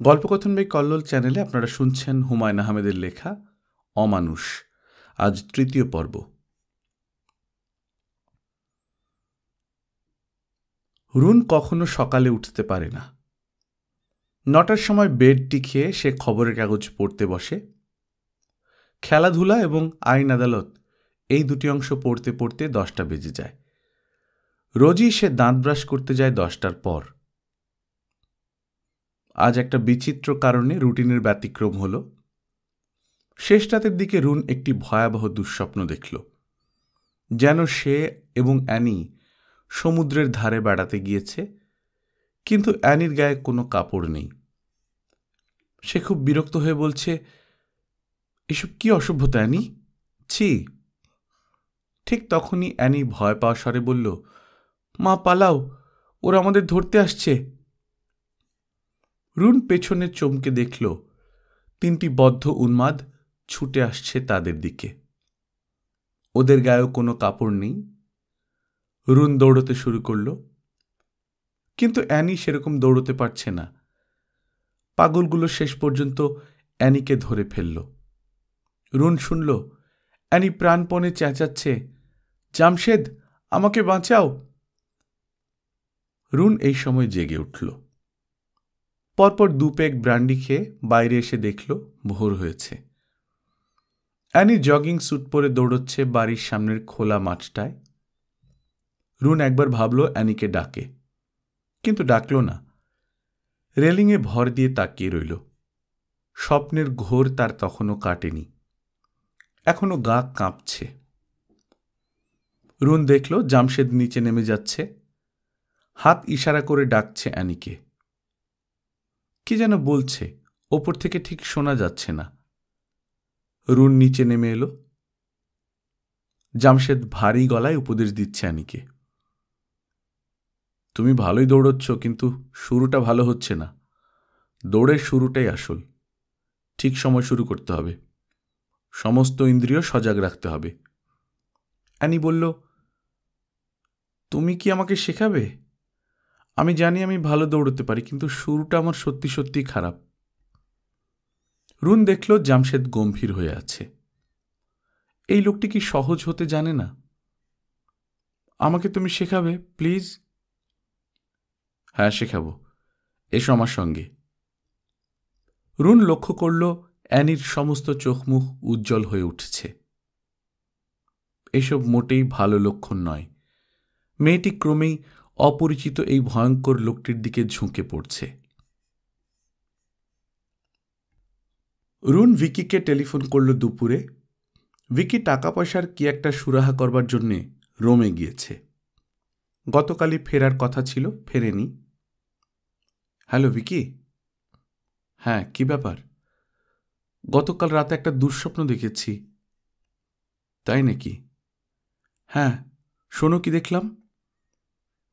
গল্পকথন by Kallol চ্যানেলে আপনারা শুনছেন হুমায়ুন আহমেদের লেখা অমানুষ। আজ তৃতীয় পর্ব। রুন কখনো সকালে উঠতে পারে না। 9টার সময় বেডটি খেয়ে সে খবরের কাগজ পড়তে বসে। খেলাধুলা এবং আইন আদালত এই দুটি অংশ পড়তে পড়তে 10টা বেজে যায়। রোজই সে দাঁত ব্রাশ করতে যায় 10টার পর। আজ একটা বিচিত্র কারণে রুটিনের ব্যতিক্রম হল। শেষ রাতের দিকে রুন একটি ভয়াবহ দুঃস্বপ্ন দেখল, যেন সে এবং অ্যানি সমুদ্রের ধারে বেড়াতে গিয়েছে, কিন্তু অ্যানির গায়ে কোনো কাপড় নেই। সে খুব বিরক্ত হয়ে বলছে, এসব কি অসভ্যতা অ্যানি, ছি। ঠিক তখনই অ্যানি ভয় পাওয়া স্বরে বলল, মা পালাও, ওরা আমাদের ধরতে আসছে। রুন পেছনে চমকে দেখল 3টি বদ্ধ উন্মাদ ছুটে আসছে তাদের দিকে। ওদের গায়েও কোনো কাপড় নেই। রুন দৌড়তে শুরু করল, কিন্তু অ্যানি সেরকম দৌড়তে পারছে না। পাগলগুলো শেষ পর্যন্ত অ্যানিকে ধরে ফেলল। রুন শুনল অ্যানি প্রাণপণে চেঁচাচ্ছে, জামশেদ, আমাকে বাঁচাও। রুন এই সময় জেগে উঠল। পরপর 2 পেগ ব্রান্ডি খেয়ে বাইরে এসে দেখল ভোর হয়েছে। অ্যানি জগিং স্যুট পরে দৌড়চ্ছে বাড়ির সামনের খোলা মাঠটায়। রুন একবার ভাবল অ্যানিকে ডাকে, কিন্তু ডাকল না। রেলিংয়ে ভর দিয়ে তাকিয়ে রইল। স্বপ্নের ঘোর তার তখনও কাটেনি, এখনো গা কাঁপছে। রুন দেখল জামশেদ নিচে নেমে যাচ্ছে, হাত ইশারা করে ডাকছে অ্যানিকে। কি যেন বলছে, ওপর থেকে ঠিক শোনা যাচ্ছে না। রুন নিচে নেমে এলো। জামশেদ ভারী গলায় উপদেশ দিচ্ছে অ্যানিকে, তুমি ভালোই দৌড়চ্ছ, কিন্তু শুরুটা ভালো হচ্ছে না। দৌড়ের শুরুটাই আসল। ঠিক সময় শুরু করতে হবে, সমস্ত ইন্দ্রিয় সজাগ রাখতে হবে। অ্যানি বলল, তুমি কি আমাকে শেখাবে? আমি জানি আমি ভালো দৌড়তে পারি, কিন্তু শুরুটা আমার সত্যি সত্যি খারাপ। রুন দেখল জামশেদ গম্ভীর হয়ে আছে। এই লোকটি কি সহজ হতে জানে না? আমাকে তুমি শেখাবে প্লিজ? হ্যাঁ, শেখাবো, এসো আমার সঙ্গে। রুন লক্ষ্য করল অ্যানির সমস্ত চোখ মুখ উজ্জ্বল হয়ে উঠছে। এসব মোটেই ভালো লক্ষণ নয়। মেয়েটি ক্রমেই অপরিচিত এই ভয়ঙ্কর লোকটির দিকে ঝুঁকে পড়ছে। রুন ভিকিকে টেলিফোন করল দুপুরে। ভিকি টাকা পয়সার কি একটা সুরাহা করবার জন্যে রোমে গিয়েছে। গতকালই ফেরার কথা ছিল, ফেরেনি। হ্যালো ভিকি। হ্যাঁ, কি ব্যাপার? গতকাল রাতে একটা দুঃস্বপ্ন দেখেছি। তাই নাকি? হ্যাঁ, শোনো কি দেখলাম।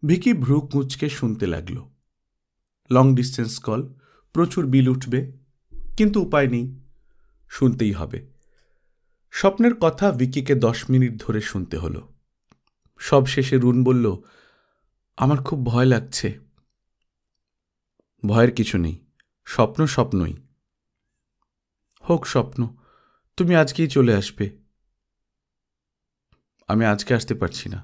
ভিকি ভ্রু কুঁচকে শুনতে লাগল। লং ডিস্টেন্স কল, প্রচুর বিল উঠবে, কিন্তু উপায় নেই, শুনতেই হবে। স্বপ্নের কথা ভিকিকে 10 মিনিট ধরে শুনতে হলো। সব শেষে রুন বলল, আমার খুব ভয় লাগছে। ভয়ের কিছু নেই, স্বপ্ন স্বপ্নই। হোক স্বপ্ন, তুমি আজকেই চলে আসবে। আমি আজকে আসতে পারছি না,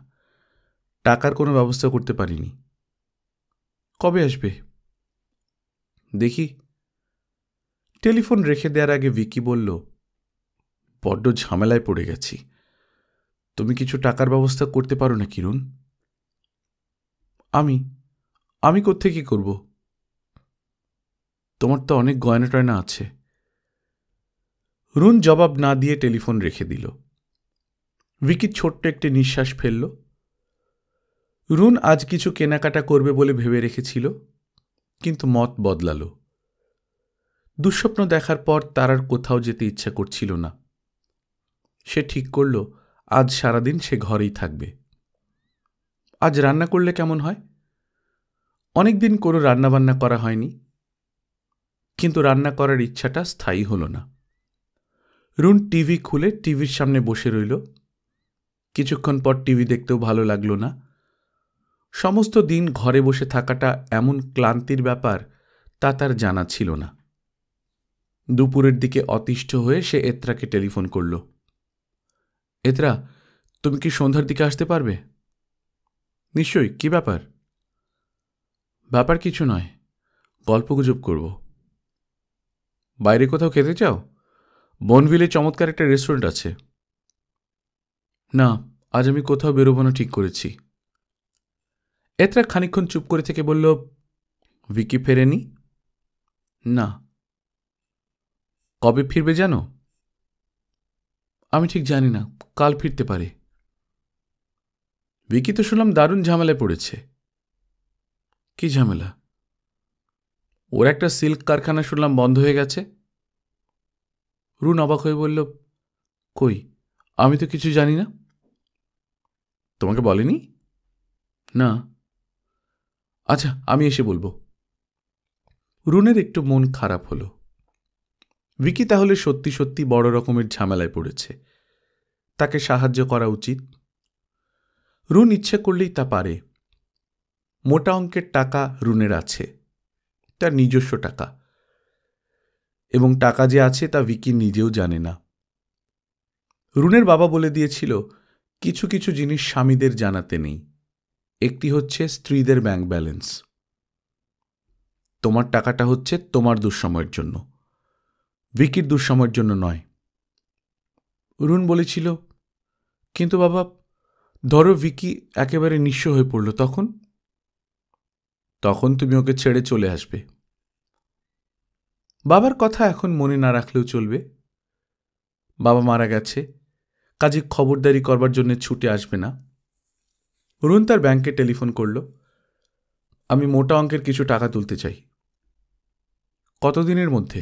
টাকার কোনো ব্যবস্থা করতে পারিনি। কবে আসবে? দেখি। টেলিফোন রেখে দেওয়ার আগে ভিকি বলল, বড্ড ঝামেলায় পড়ে গেছি। তুমি কিছু টাকার ব্যবস্থা করতে পারো না কিরণ? আমি কোত্থেকে করব? তোমার তো অনেক গয়না টয়না আছে। রুন জবাব না দিয়ে টেলিফোন রেখে দিল। ভিকি ছোট্ট একটি নিঃশ্বাস ফেলল। রুন আজ কিছু কেনাকাটা করবে বলে ভেবে রেখেছিল, কিন্তু মত বদলাল। দুঃস্বপ্ন দেখার পর তার আর কোথাও যেতে ইচ্ছা করছিল না। সে ঠিক করল আজ সারাদিন সে ঘরেই থাকবে। আজ রান্না করলে কেমন হয়? অনেকদিন কোনো রান্নাবান্না করা হয়নি, কিন্তু রান্না করার ইচ্ছাটা স্থায়ী হল না। রুন টিভি খুলে টিভির সামনে বসে রইল। কিছুক্ষণ পর টিভি দেখতেও ভালো লাগলো না। সমস্ত দিন ঘরে বসে থাকাটা এমন ক্লান্তির ব্যাপার, তা তার জানা ছিল না। দুপুরের দিকে অতিষ্ঠ হয়ে সে এত্রাকে টেলিফোন করল। এত্রা, তুমি কি সন্ধ্যার দিকে আসতে পারবে? নিশ্চয়ই। কি ব্যাপার? ব্যাপার কিছু নয়, গল্পগুজব করব। বাইরে কোথাও খেতে চাও? বনভিলে চমৎকার একটা রেস্টুরেন্ট আছে। না, আজ আমি কোথাও বেরোবো না ঠিক করেছি। এত্রা খানিকক্ষণ চুপ করে থেকে বলল, ভিকি ফেরেনি? না। কবে ফিরবে জানো? আমি ঠিক জানি না, কাল ফিরতে পারে। ভিকি তো শুনলাম দারুণ ঝামেলায় পড়েছে। কি ঝামেলা? ওর একটা সিল্ক কারখানা শুনলাম বন্ধ হয়ে গেছে। রুন অবাক হয়ে বলল, কই, আমি তো কিছু জানি না। তোমাকে বলেনি? না। আচ্ছা, আমি এসে বলবো। রুনের একটু মন খারাপ হলো। ভিকি তাহলে সত্যি সত্যি বড় রকমের ঝামেলায় পড়েছে। তাকে সাহায্য করা উচিত। রুন ইচ্ছে করলেই তা পারে। মোটা অঙ্কের টাকা রুনের আছে, তার নিজস্ব টাকা, এবং টাকা যে আছে তা ভিকি নিজেও জানে না। রুনের বাবা বলে দিয়েছিল, কিছু কিছু জিনিস স্বামীদের জানাতে নেই। একটি হচ্ছে স্ত্রীদের ব্যাংক ব্যালেন্স। তোমার টাকাটা হচ্ছে তোমার দুঃসময়ের জন্য, ভিকির দুঃসময়ের জন্য নয়। রুন বলেছিল, কিন্তু বাবা, ধরো ভিকি একেবারে নিঃস্ব হয়ে পড়ল, তখন? তখন তুমি ওকে ছেড়ে চলে আসবে। বাবার কথা এখন মনে না রাখলেও চলবে। বাবা মারা গেছে, কাজে খবরদারি করবার জন্য ছুটে আসবে না। রুন তার ব্যাংকে টেলিফোন করল, আমি মোটা অঙ্কের কিছু টাকা তুলতে চাই। কতদিনের মধ্যে?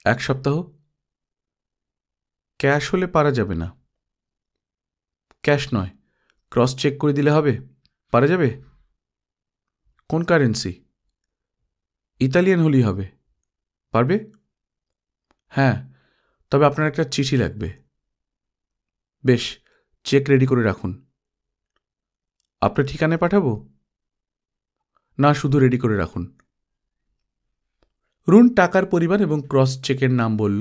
1 সপ্তাহ। ক্যাশ হলে পারা যাবে না। ক্যাশ নয়, ক্রস চেক করে দিলে হবে? পারা যাবে? কোন কারেন্সি? ইতালিয়ান হলেই হবে। পারবে? হ্যাঁ, তবে আপনার একটা চিঠি লাগবে। বেশ, চেক রেডি করে রাখুন। আপনার ঠিকানায় পাঠাবো? না, শুধু রেডি করে রাখুন। রুন টাকার পরিমাণ এবং ক্রস চেকের নাম বলল।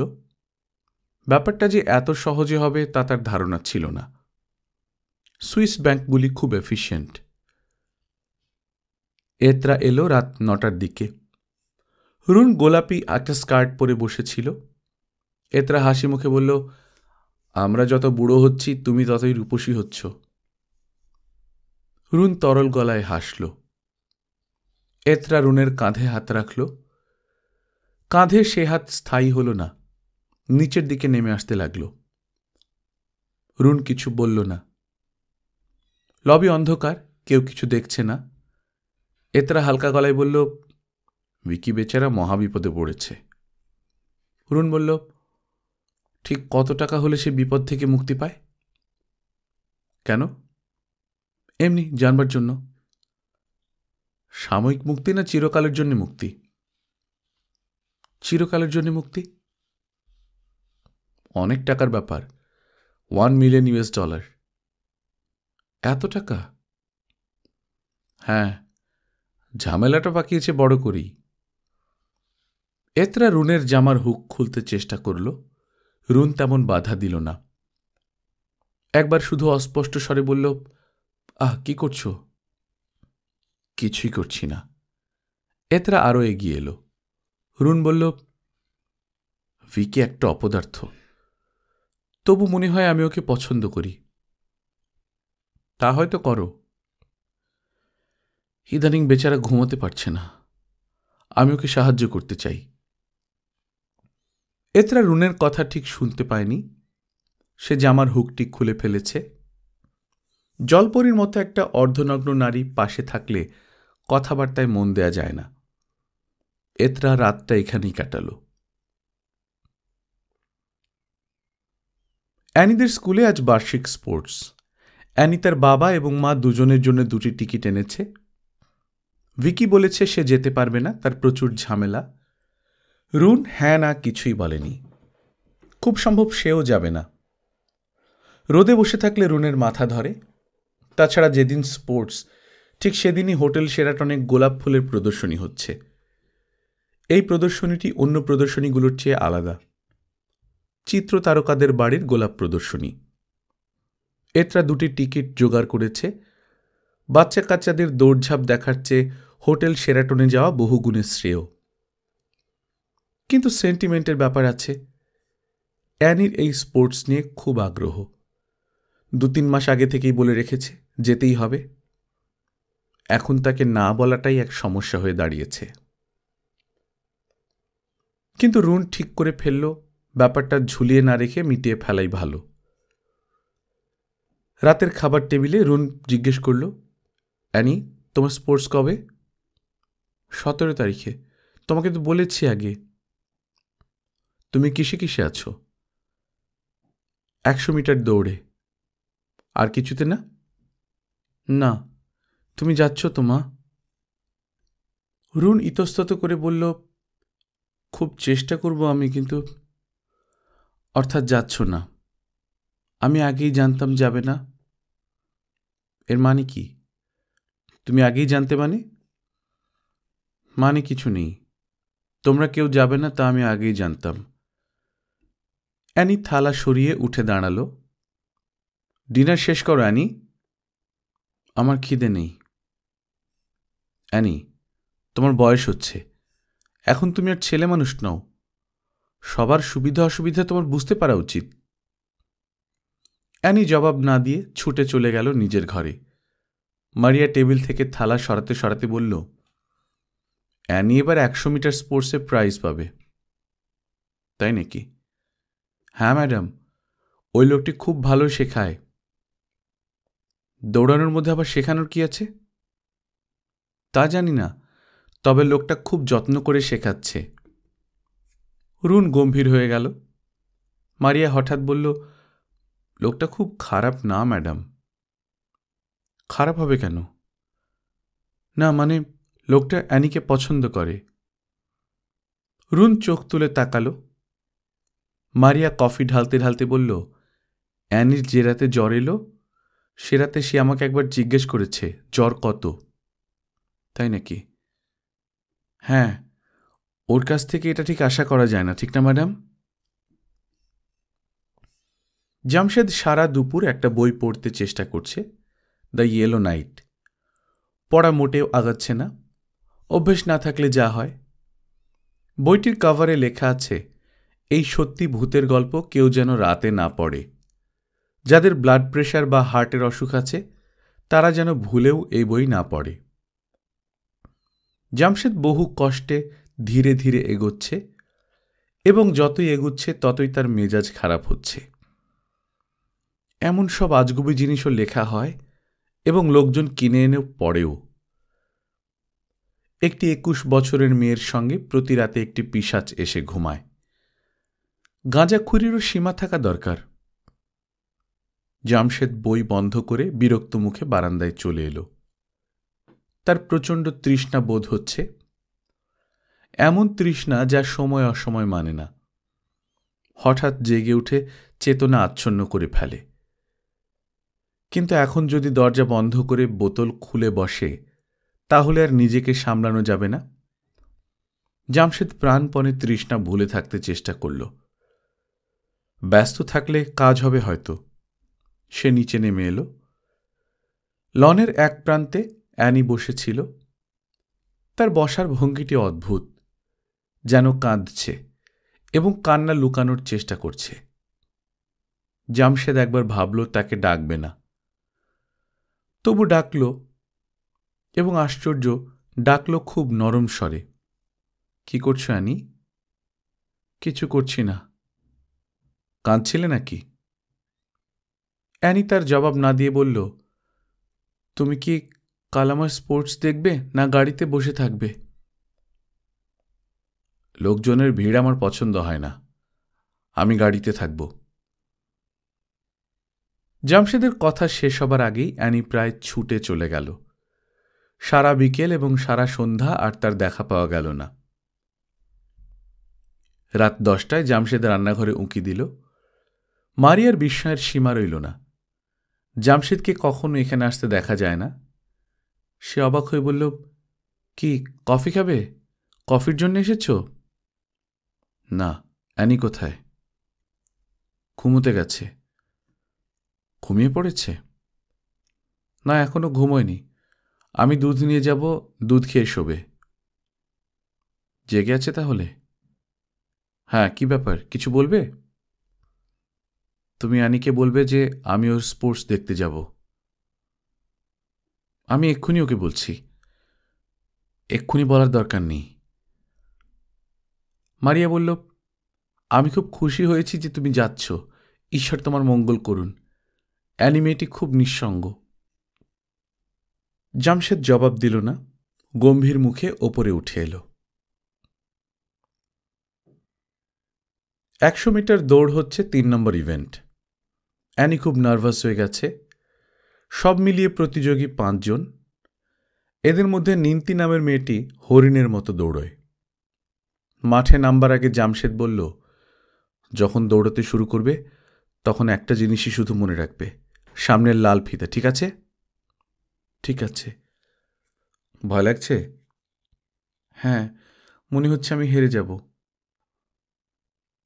ব্যাপারটা যে এত সহজে হবে তা তার ধারণা ছিল না। সুইস ব্যাংকগুলি খুব এফিশিয়েন্ট। এত্রা এলো রাত 9টার দিকে। রুন গোলাপি একটা স্কার্ট পরে বসেছিল। এত্রা হাসি মুখে বলল, আমরা যত বুড়ো হচ্ছি তুমি ততই রূপসী হচ্ছ। রুন তরল গলায় হাসল। এত্রা রুনের কাঁধে হাত রাখল। কাঁধে সে হাত স্থায়ী হল না, নিচের দিকে নেমে আসতে লাগল। রুন কিছু বলল না। লবি অন্ধকার, কেউ কিছু দেখছে না। এত্রা হালকা গলায় বলল, ভিকি বেচারা মহাবিপদে পড়েছে। রুন বলল, ঠিক কত টাকা হলে সে বিপদ থেকে মুক্তি পায়? কেন? এমনি জানবার জন্য। সাময়িক মুক্তি না চিরকালের জন্য মুক্তি? চিরকালের জন্য মুক্তি। অনেক টাকার ব্যাপার, $1 মিলিয়ন। এত টাকা? হ্যাঁ, ঝামেলাটা পাকিয়েছে বড় করেই। এত্রা রুনের জামার হুক খুলতে চেষ্টা করল। রুন তেমন বাধা দিল না। একবার শুধু অস্পষ্ট স্বরে বলল, কি করছো? কিছুই করছি না। এত্রা আরও এগিয়ে এলো। রুন বলল, ভিকি একটা অপদার্থ, তবু মনে হয় আমি ওকে পছন্দ করি। তা হয়তো করো। ইদানিং বেচারা ঘুমোতে পারছে না, আমি ওকে সাহায্য করতে চাই। এত্রা রুনের কথা ঠিক শুনতে পায়নি। সে জামার হুকটি খুলে ফেলেছে। জলপরীর মতো একটা অর্ধনগ্ন নারী পাশে থাকলে কথাবার্তায় মন দেয়া যায় না। এত্রা রাতটা এখানেই কাটাল। অ্যানিদের স্কুলে আজ বার্ষিক স্পোর্টস। অ্যানি তার বাবা এবং মা দুজনের জন্য 2টি টিকিট এনেছে। ভিকি বলেছে সে যেতে পারবে না, তার প্রচুর ঝামেলা। রুন হ্যাঁ না কিছুই বলেনি। খুব সম্ভব সেও যাবে না। রোদে বসে থাকলে রুনের মাথা ধরে। তাছাড়া যেদিন স্পোর্টস ঠিক সেদিনই হোটেল শেরাটনে গোলাপ ফুলের প্রদর্শনী হচ্ছে। এই প্রদর্শনীটি অন্য প্রদর্শনীগুলোর চেয়ে আলাদা। চিত্র তারকাদের বাড়ির গোলাপ প্রদর্শনী। এতরা 2টি টিকিট জোগাড় করেছে। বাচ্চা কাচ্চাদের দৌড়ঝাঁপ দেখার চেয়ে হোটেল শেরাটনে যাওয়া বহুগুণে শ্রেয়। কিন্তু সেন্টিমেন্টের ব্যাপার আছে। অ্যানির এই স্পোর্টস নিয়ে খুব আগ্রহ। 2-3 মাস আগে থেকেই বলে রেখেছে যেতেই হবে। এখন তাকে না বলাটাই এক সমস্যা হয়ে দাঁড়িয়েছে। কিন্তু রুন ঠিক করে ফেলল ব্যাপারটা ঝুলিয়ে না রেখে মিটিয়ে ফেলাই ভালো। রাতের খাবার টেবিলে রুন জিজ্ঞেস করল, অ্যানি, তোমার স্পোর্টস কবে? 17 তারিখে। তোমাকে তো বলেছি আগে। তুমি কিসে কিসে আছো? 100 মিটার দৌড়ে। আর কিছুতে না? না। তুমি যাচ্ছ তো মা? রুন ইতস্তত করে বলল, খুব চেষ্টা করব আমি, কিন্তু অর্থাৎ যাচ্ছ না। আমি আগেই জানতাম যাবে না। এর মানে কি? তুমি আগেই জানতে মানে কিছু নেই। তোমরা কেউ যাবে না তা আমি আগেই জানতাম। অ্যানি থালা সরিয়ে উঠে দাঁড়াল। ডিনার শেষ করো অ্যানি। আমার খিদে নেই। অ্যানি, তোমার বয়স হচ্ছে। এখন তুমি আর ছেলে মানুষ নও। সবার সুবিধা অসুবিধা তোমার বুঝতে পারা উচিত। অ্যানি জবাব না দিয়ে ছুটে চলে গেল নিজের ঘরে। মারিয়া টেবিল থেকে থালা সরাতে সরাতে বলল, অ্যানি এবার 100 মিটার স্পোর্টসে প্রাইজ পাবে। তাই নাকি? হ্যাঁ ম্যাডাম, ওই লোকটি খুব ভালো শেখায়। দৌড়ানোর মধ্যে আবার শেখানোর কি আছে? তা জানি না, তবে লোকটা খুব যত্ন করে শেখাচ্ছে। রুন গম্ভীর হয়ে গেল। মারিয়া হঠাৎ বলল, লোকটা খুব খারাপ না ম্যাডাম। খারাপ হবে কেন? না মানে, লোকটা অ্যানিকে পছন্দ করে। রুন চোখ তুলে তাকালো। মারিয়া কফি ঢালতে ঢালতে বলল, অ্যানির যে রাতে জ্বর এলো সে রাতে সে আমাকে একবার জিজ্ঞেস করেছে জ্বর কত। তাই নাকি? হ্যাঁ, ওর কাছ থেকে এটা ঠিক আশা করা যায় না, ঠিক না ম্যাডাম? জামশেদ সারা দুপুর একটা বই পড়তে চেষ্টা করছে, দ্য ইয়েলো নাইট। পড়া মোটেও আগাচ্ছে না। অভ্যেস না থাকলে যা হয়। বইটির কভারে লেখা আছে, এই সত্যি ভূতের গল্প কেউ যেন রাতে না পড়ে। যাদের ব্লাড প্রেশার বা হার্টের অসুখ আছে তারা যেন ভুলেও এই বই না পড়ে। জামশেদ বহু কষ্টে ধীরে ধীরে এগোচ্ছে এবং যতই এগুচ্ছে ততই তার মেজাজ খারাপ হচ্ছে। এমন সব আজগুবি জিনিসও লেখা হয় এবং লোকজন কিনে এনেও পড়েও। একটি 21 বছরের মেয়ের সঙ্গে প্রতি রাতে একটি পিশাচ এসে ঘুমায়। গাঁজাখুরিরও সীমা থাকা দরকার। জামশেদ বই বন্ধ করে বিরক্ত মুখে বারান্দায় চলে এলো। তার প্রচণ্ড তৃষ্ণা বোধ হচ্ছে, এমন তৃষ্ণা যা সময় অসময় মানে না। হঠাৎ জেগে উঠে চেতনা আচ্ছন্ন করে ফেলে। কিন্তু এখন যদি দরজা বন্ধ করে বোতল খুলে বসে তাহলে আর নিজেকে সামলানো যাবে না। জামশেদ প্রাণপণে তৃষ্ণা ভুলে থাকতে চেষ্টা করল। ব্যস্ত থাকলে কাজ হবে হয়তো। সে নিচে নেমে এলো। লনের এক প্রান্তে অ্যানি বসেছিল। তার বসার ভঙ্গিটি অদ্ভুত, যেন কাঁদছে এবং কান্না লুকানোর চেষ্টা করছে। জামশেদ একবার ভাবল তাকে ডাকবে না, তবু ডাকল এবং আশ্চর্য, ডাকল খুব নরম স্বরে। কি করছো অ্যানি? কিছু করছি না। কাঁদছিলে নাকি? অ্যানি তার জবাব না দিয়ে বলল, তুমি কি কাল আমার স্পোর্টস দেখবে না গাড়িতে বসে থাকবে? লোকজনের ভিড় আমার পছন্দ হয় না, আমি গাড়িতে থাকব। জামশেদের কথা শেষ হবার আগেই অ্যানি প্রায় ছুটে চলে গেল। সারা বিকেল এবং সারা সন্ধ্যা আর তার দেখা পাওয়া গেল না। রাত 10টায় জামশেদ রান্নাঘরে উঁকি দিল। মারিয়ার বিস্ময়ের সীমা রইল না। জামশেদকে কখনো এখানে আসতে দেখা যায় না। সে অবাক হয়ে বলল, কি কফি খাবে? কফির জন্য এসেছ? না। অ্যানি কোথায়? ঘুমোতে গেছে। ঘুমিয়ে পড়েছে? না, এখনো ঘুমোয়নি। আমি দুধ নিয়ে যাব, দুধ খেয়ে শোবে। জেগে আছে তাহলে? হ্যাঁ, কি ব্যাপার, কিছু বলবে? তুমি অ্যানিকে বলবে যে আমি ওর স্পোর্টস দেখতে যাব। আমি এক্ষুনি ওকে বলছি। এক্ষুনি বলার দরকার নেই। মারিয়া বলল, আমি খুব খুশি হয়েছি যে তুমি যাচ্ছ। ঈশ্বর তোমার মঙ্গল করুন। অ্যানি মেয়েটি খুব নিঃসঙ্গ। জামশেদ জবাব দিল না, গম্ভীর মুখে ওপরে উঠে এলো। 100 মিটার দৌড় হচ্ছে 3 নম্বর ইভেন্ট। অ্যানি খুব নার্ভাস হয়ে গেছে। সব মিলিয়ে প্রতিযোগী 5 জন। এদের মধ্যে নিন্তি নামের মেয়েটি হরিণের মতো দৌড়য়। মাঠে নামবার আগে জামশেদ বলল, যখন দৌড়াতে শুরু করবে তখন একটা জিনিসই শুধু মনে রাখবে, সামনের লাল ফিতা, ঠিক আছে? ঠিক আছে। ভয় লাগছে? হ্যাঁ, মনে হচ্ছে আমি হেরে যাব।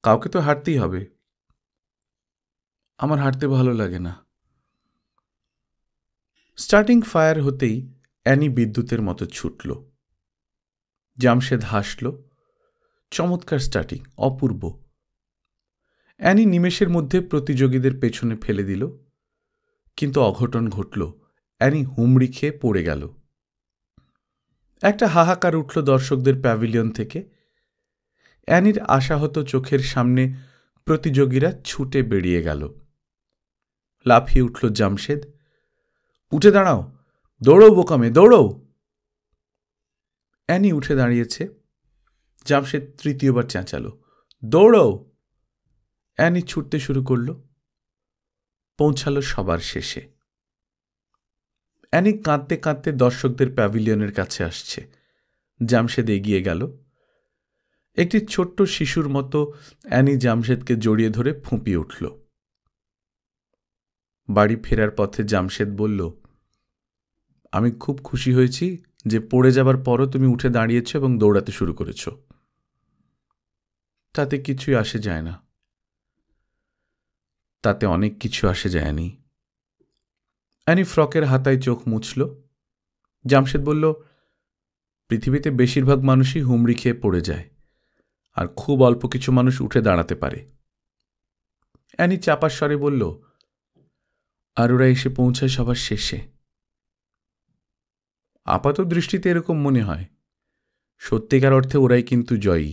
কাউকে তো হারতেই হবে। আমার হারতে ভালো লাগে না। স্টার্টিং ফায়ার হতেই অ্যানি বিদ্যুতের মতো ছুটল। জামশেদ হাসল। চমৎকার স্টার্টিং, অপূর্ব। অ্যানি নিমেষের মধ্যে প্রতিযোগীদের পেছনে ফেলে দিল, কিন্তু অঘটন ঘটল। অ্যানি হুমড়ি খেয়ে পড়ে গেল। একটা হাহাকার উঠল দর্শকদের প্যাভিলিয়ন থেকে। অ্যানির আশাহত চোখের সামনে প্রতিযোগীরা ছুটে বেরিয়ে গেল। লাফিয়ে উঠল জামশেদ, উঠে দাঁড়াও, দৌড়ো বোকামে, দৌড়ো। অ্যানি উঠে দাঁড়িয়েছে। জামশেদ তৃতীয়বার চেঁচালো, দৌড়ো। অ্যানি ছুটতে শুরু করল। পৌঁছালো সবার শেষে। অ্যানি কাঁদতে কাঁদতে দর্শকদের প্যাভিলিয়নের কাছে আসছে। জামশেদ এগিয়ে গেল। একটি ছোট্ট শিশুর মতো অ্যানি জামশেদকে জড়িয়ে ধরে ফুঁপিয়ে উঠল। বাড়ি ফেরার পথে জামশেদ বলল, আমি খুব খুশি হয়েছি যে পড়ে যাবার পরও তুমি উঠে দাঁড়িয়েছ এবং দৌড়াতে শুরু করেছ। তাতে কিছুই আসে যায় না। তাতে অনেক কিছু আসে যায়নি। অ্যানি ফ্রকের হাতায় চোখ মুছল। জামশেদ বলল, পৃথিবীতে বেশিরভাগ মানুষই হুমড়ি খেয়ে পড়ে যায়, আর খুব অল্প কিছু মানুষ উঠে দাঁড়াতে পারে। অ্যানি চাপার স্বরে বলল, আর ওরা এসে পৌঁছায় সবার শেষে। আপাত দৃষ্টিতে এরকম মনে হয়, সত্যিকার অর্থে ওরাই কিন্তু জয়ী।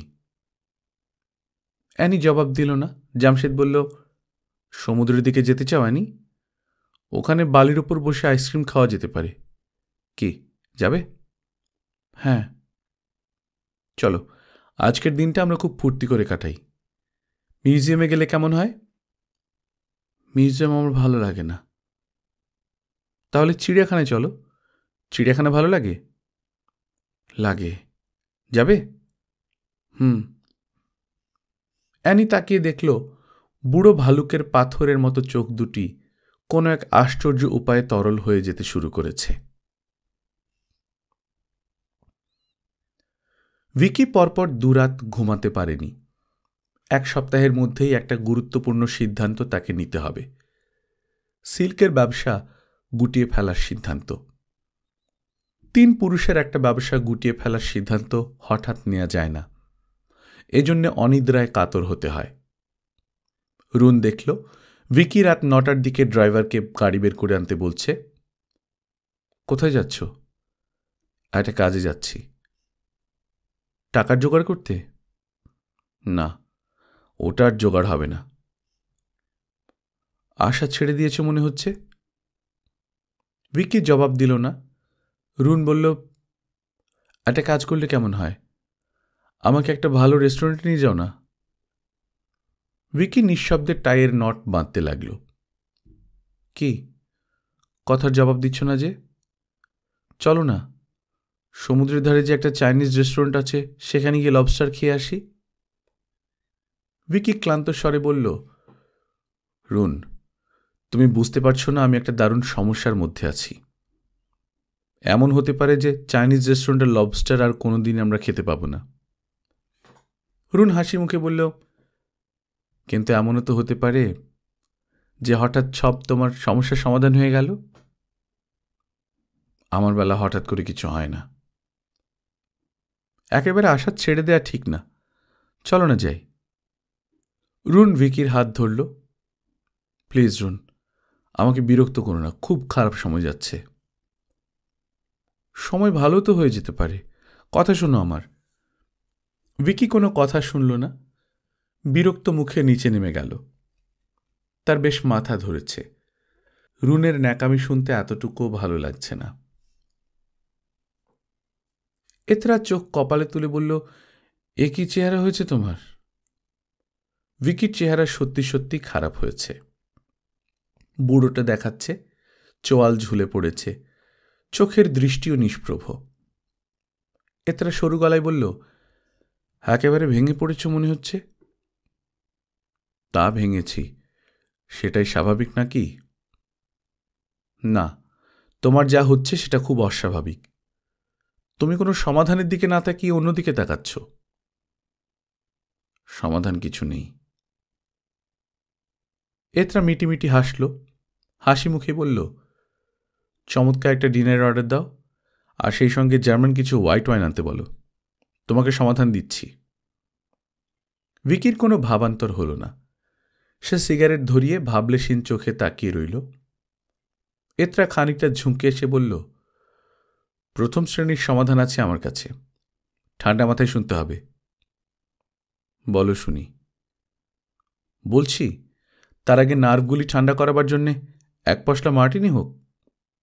অ্যানি জবাব দিল না। জামশেদ বলল, সমুদ্রের দিকে যেতে চাও অ্যানি? ওখানে বালির ওপর বসে আইসক্রিম খাওয়া যেতে পারে। কি, যাবে? হ্যাঁ, চলো, আজকের দিনটা আমরা খুব ফুর্তি করে কাটাই। মিউজিয়ামে গেলে কেমন হয়? মিউজিয়াম আমার ভালো লাগে না। তাহলে চিড়িয়াখানায় চলো। চিড়িয়াখানা ভালো লাগে? লাগে। যাবে? হুম। অ্যানি তাকিয়ে দেখল বুড়ো ভালুকের পাথরের মতো চোখ দুটি কোনো এক আশ্চর্য উপায়ে তরল হয়ে যেতে শুরু করেছে। ভিকি পরপর 2 রাত ঘুমাতে পারেনি। 1 সপ্তাহের মধ্যেই একটা গুরুত্বপূর্ণ সিদ্ধান্ত তাকে নিতে হবে। সিল্কের ব্যবসা গুটিয়ে ফেলার সিদ্ধান্ত। 3 পুরুষের একটা ব্যবসা গুটিয়ে ফেলার সিদ্ধান্ত হঠাৎ নেওয়া যায় না। এজন্যে অনিদ্রায় কাতর হতে হয়। রুন দেখল ভিকি রাত 9টার দিকে ড্রাইভারকে গাড়ি বের করে আনতে বলছে। কোথায় যাচ্ছ? একটা কাজে যাচ্ছি। টাকার জোগাড় করতে? না, ওটার জোগাড় হবে না। আশা ছেড়ে দিয়েছে মনে হচ্ছে। ভিকি জবাব দিল না। রুন বলল, একটা কাজ করলে কেমন হয়? আমাকে একটা ভালো রেস্টুরেন্টে নিয়ে যাও না। ভিকি নিঃশব্দে টাইয়ের নট বাঁধতে লাগল। কি, কথার জবাব দিচ্ছ না যে? চলো না, সমুদ্রের ধারে যে একটা চাইনিজ রেস্টুরেন্ট আছে সেখানে গিয়ে লবস্টার খেয়ে আসি। ভিকি ক্লান্ত স্বরে বলল, রুন, তুমি বুঝতে পারছো না আমি একটা দারুণ সমস্যার মধ্যে আছি। এমন হতে পারে যে চাইনিজ রেস্টুরেন্টের লবস্টার আর কোনোদিন আমরা খেতে পাবো না। রুন হাসি মুখে বলল, কিন্তু এমনও তো হতে পারে যে হঠাৎ সব তোমার সমস্যার সমাধান হয়ে গেল। আমার বেলা হঠাৎ করে কিছু হয় না। একেবারে আশা ছেড়ে দেয়া ঠিক না, চলো না যাই। রুন ভিকির হাত ধরল। প্লিজ রুন, আমাকে বিরক্ত করো না, খুব খারাপ সময় যাচ্ছে। সময় ভালো তো হয়ে যেতে পারে, কথা শোনো আমার। ভিকি কোনো কথা শুনল না, বিরক্ত মুখে নিচে নেমে গেল। তার বেশ মাথা ধরেছে। রুনের ন্যাকামি শুনতে এতটুকুও ভালো লাগছে না। এতরা চোখ কপালে তুলে বলল, এ কি চেহারা হয়েছে তোমার? ভিকির চেহারা সত্যি সত্যি খারাপ হয়েছে। বুড়োটা দেখাচ্ছে, চোয়াল ঝুলে পড়েছে, চোখের দৃষ্টিও নিষ্প্রভ। এতরা সরু গলায় বলল, একেবারে ভেঙে পড়েছ মনে হচ্ছে। তা ভেঙেছি, সেটাই স্বাভাবিক নাকি? না, তোমার যা হচ্ছে সেটা খুব অস্বাভাবিক। তুমি কোনো সমাধানের দিকে না তাকিয়ে অন্যদিকে তাকাচ্ছ। সমাধান কিছু নেই। এতরা মিটিমিটি হাসল, হাসি মুখে বলল, চমৎকার একটা ডিনারের অর্ডার দাও, আর সেই সঙ্গে জার্মান কিছু হোয়াইট ওয়াইন আনতে বলো। তোমাকে সমাধান দিচ্ছি। ভিকির কোনো ভাবান্তর হল না। সে সিগারেট ধরিয়ে ভাবলেশীন চোখে তাকিয়ে রইল। এতরা খানিকটা ঝুঁকে এসে বলল, প্রথম শ্রেণীর সমাধান আছে আমার কাছে, ঠান্ডা মাথায় শুনতে হবে। বলো শুনি। বলছি, তার আগে নার্ভগুলি ঠান্ডা করাবার জন্যে এক পশলা মার্টিনি হোক,